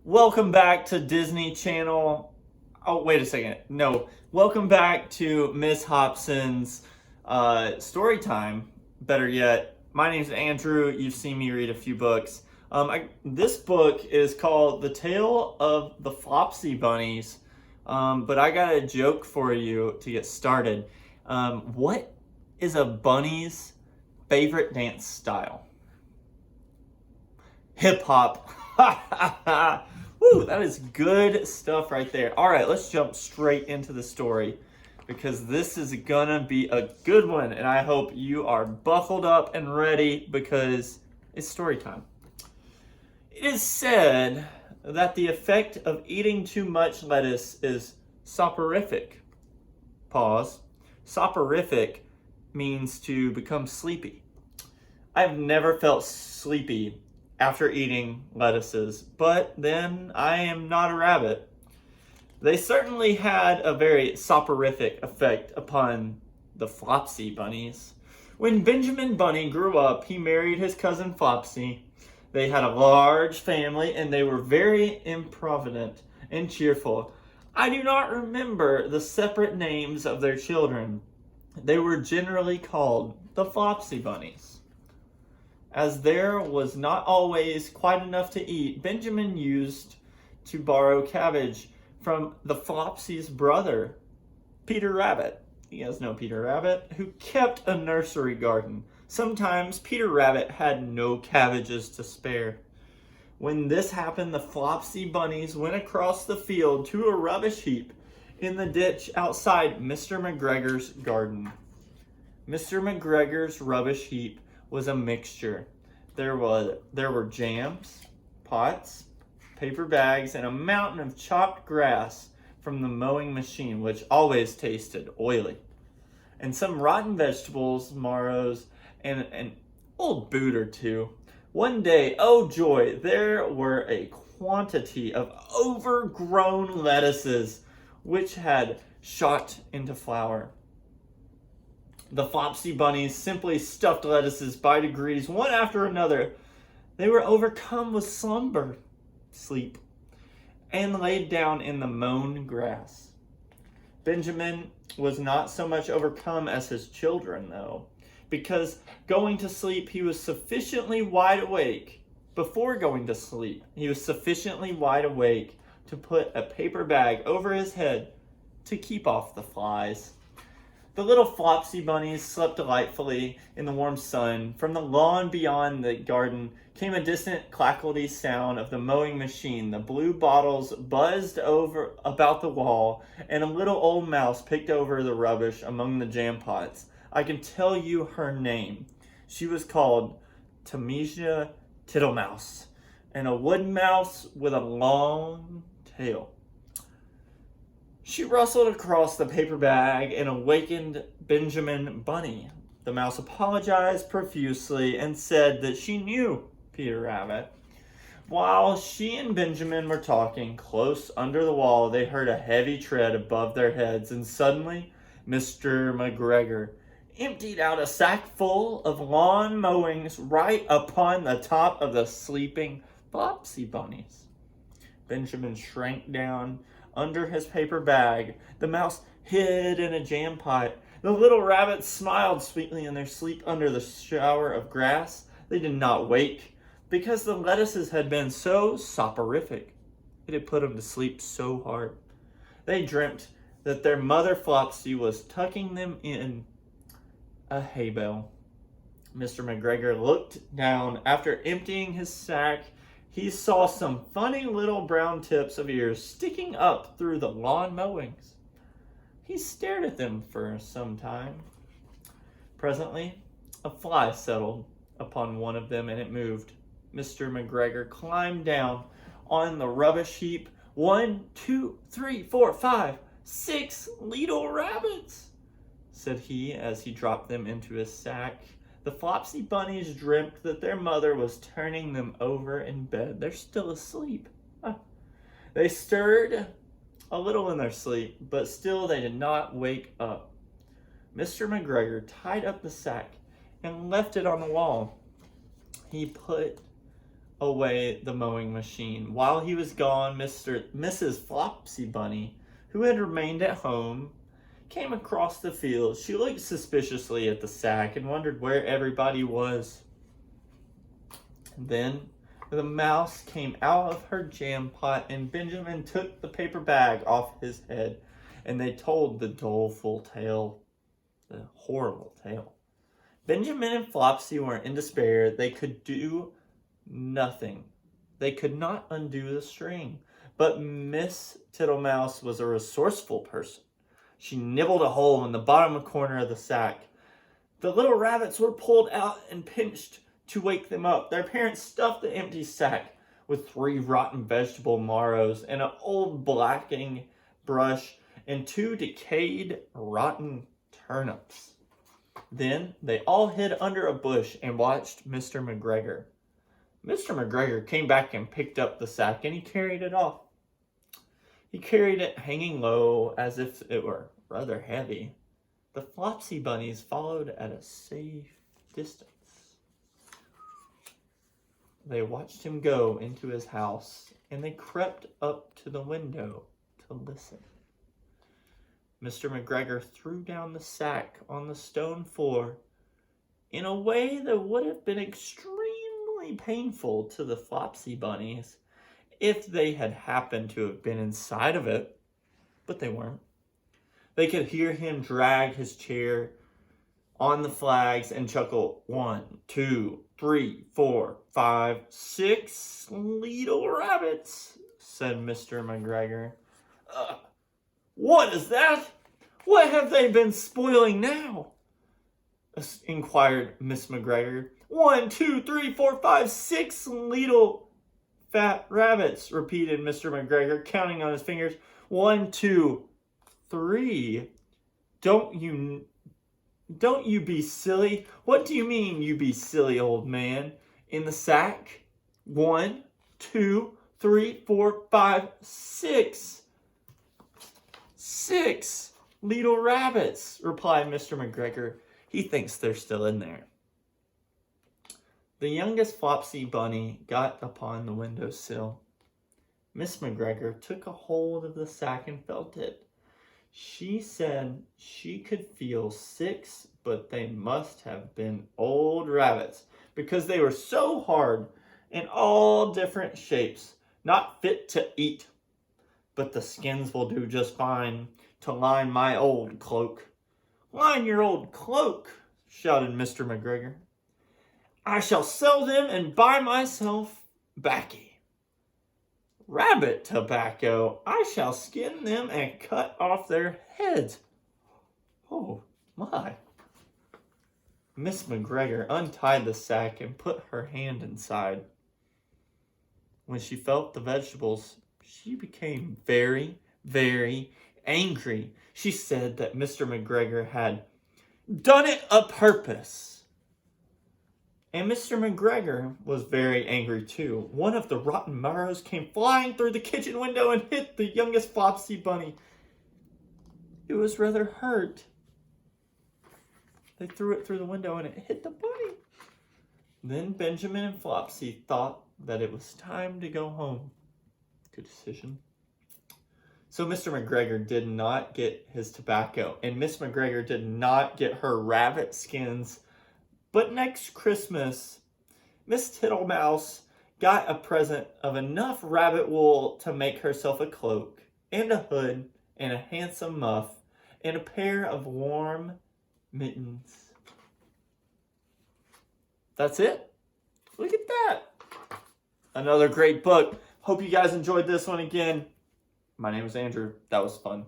Welcome back to Disney Channel. Oh, wait a second. No. Welcome back to Miss Hobson's story time. Better yet, my name's Andrew. You've seen me read a few books. This book is called The Tale of the Flopsy Bunnies. But I got a joke for you to get started. What is a bunny's favorite dance style? Hip hop. Woo, that is good stuff right there. All right, let's jump straight into the story because this is gonna be a good one, and I hope you are buckled up and ready because it's story time. It is said that the effect of eating too much lettuce is soporific. Pause. Soporific means to become sleepy. I've never felt sleepy after eating lettuces, but then I am not a rabbit. They certainly had a very soporific effect upon the Flopsy Bunnies. When Benjamin Bunny grew up, he married his cousin Flopsy. They had a large family and they were very improvident and cheerful. I do not remember the separate names of their children. They were generally called the Flopsy Bunnies. As there was not always quite enough to eat, Benjamin used to borrow cabbage from the Flopsy's brother, Peter Rabbit. You guys know Peter Rabbit, who kept a nursery garden. Sometimes Peter Rabbit had no cabbages to spare. When this happened, the Flopsy Bunnies went across the field to a rubbish heap in the ditch outside Mr. McGregor's garden. Mr. McGregor's rubbish heap was a mixture. There were jams, pots, paper bags, and a mountain of chopped grass from the mowing machine, which always tasted oily, and some rotten vegetables, marrows, and an old boot or two. One day, oh joy, there were a quantity of overgrown lettuces which had shot into flower. The Flopsy Bunnies simply stuffed lettuces by degrees, one after another. They were overcome with sleep, and laid down in the mown grass. Benjamin was not so much overcome as his children, though, because going to sleep he was sufficiently wide awake. Before going to sleep, he was sufficiently wide awake to put a paper bag over his head to keep off the flies. The little Flopsy Bunnies slept delightfully in the warm sun. From the lawn beyond the garden came a distant clackety sound of the mowing machine. The blue bottles buzzed over about the wall, and a little old mouse picked over the rubbish among the jam pots. I can tell you her name. She was called Tamesia Tittlemouse, and a wood mouse with a long tail. She rustled across the paper bag and awakened Benjamin Bunny. The mouse apologized profusely and said that she knew Peter Rabbit. While she and Benjamin were talking close under the wall, they heard a heavy tread above their heads, and suddenly Mr. McGregor emptied out a sack full of lawn mowings right upon the top of the sleeping Flopsy Bunnies. Benjamin shrank down under his paper bag. The mouse hid in a jam pot. The little rabbits smiled sweetly in their sleep under the shower of grass. They did not wake because the lettuces had been so soporific. It had put them to sleep so hard. They dreamt that their mother Flopsy was tucking them in a hay bale. Mr. McGregor looked down. After emptying his sack, he saw some funny little brown tips of ears sticking up through the lawn mowings. He stared at them for some time. Presently, a fly settled upon one of them and it moved. Mr. McGregor climbed down on the rubbish heap. 1, 2, 3, 4, 5, 6 little rabbits, said he as he dropped them into his sack. The Flopsy Bunnies dreamt that their mother was turning them over in bed. They're still asleep. They stirred a little in their sleep, but still they did not wake up. Mr. McGregor tied up the sack and left it on the wall. He put away the mowing machine. While he was gone, Mrs. Flopsy Bunny, who had remained at home, came across the field. She looked suspiciously at the sack and wondered where everybody was. Then the mouse came out of her jam pot, and Benjamin took the paper bag off his head, and they told the doleful tale, the horrible tale. Benjamin and Flopsy were in despair. They could do nothing. They could not undo the string. But Miss Tittlemouse was a resourceful person. She nibbled a hole in the bottom corner of the sack. The little rabbits were pulled out and pinched to wake them up. Their parents stuffed the empty sack with 3 rotten vegetable marrows and an old blacking brush and 2 decayed rotten turnips. Then they all hid under a bush and watched Mr. McGregor. Mr. McGregor came back and picked up the sack, and he carried it off. He carried it hanging low as if it were rather heavy. The Flopsy Bunnies followed at a safe distance. They watched him go into his house, and they crept up to the window to listen. Mr. McGregor threw down the sack on the stone floor in a way that would have been extremely painful to the Flopsy Bunnies if they had happened to have been inside of it, but they weren't. They could hear him drag his chair on the flags and chuckle, 1, 2, 3, 4, 5, 6 little rabbits, said Mr. McGregor. What is that? What have they been spoiling now? Inquired Miss McGregor. 1, 2, 3, 4, 5, 6 little fat rabbits, repeated Mr. McGregor, counting on his fingers. 1, 2, 3. Don't you be silly. What do you mean, you be silly, old man? In the sack? 1, 2, 3, 4, 5, 6. 6 little rabbits, replied Mr. McGregor. He thinks they're still in there. The youngest Flopsy Bunny got upon the windowsill. Miss McGregor took a hold of the sack and felt it. She said she could feel 6, but they must have been old rabbits because they were so hard in all different shapes, not fit to eat. But the skins will do just fine to line my old cloak. Line your old cloak, shouted Mr. McGregor. I shall sell them and buy myself baccy. Rabbit tobacco. I shall skin them and cut off their heads. Oh, my. Miss McGregor untied the sack and put her hand inside. When she felt the vegetables, she became very, very angry. She said that Mr. McGregor had done it a purpose. And Mr. McGregor was very angry too. One of the rotten marrows came flying through the kitchen window and hit the youngest Flopsy Bunny. It was rather hurt. They threw it through the window and it hit the bunny. Then Benjamin and Flopsy thought that it was time to go home. Good decision. So Mr. McGregor did not get his tobacco, and Miss McGregor did not get her rabbit skins. But next Christmas, Miss Tittlemouse got a present of enough rabbit wool to make herself a cloak, and a hood, and a handsome muff, and a pair of warm mittens. That's it. Look at that. Another great book. Hope you guys enjoyed this one again. My name is Andrew. That was fun.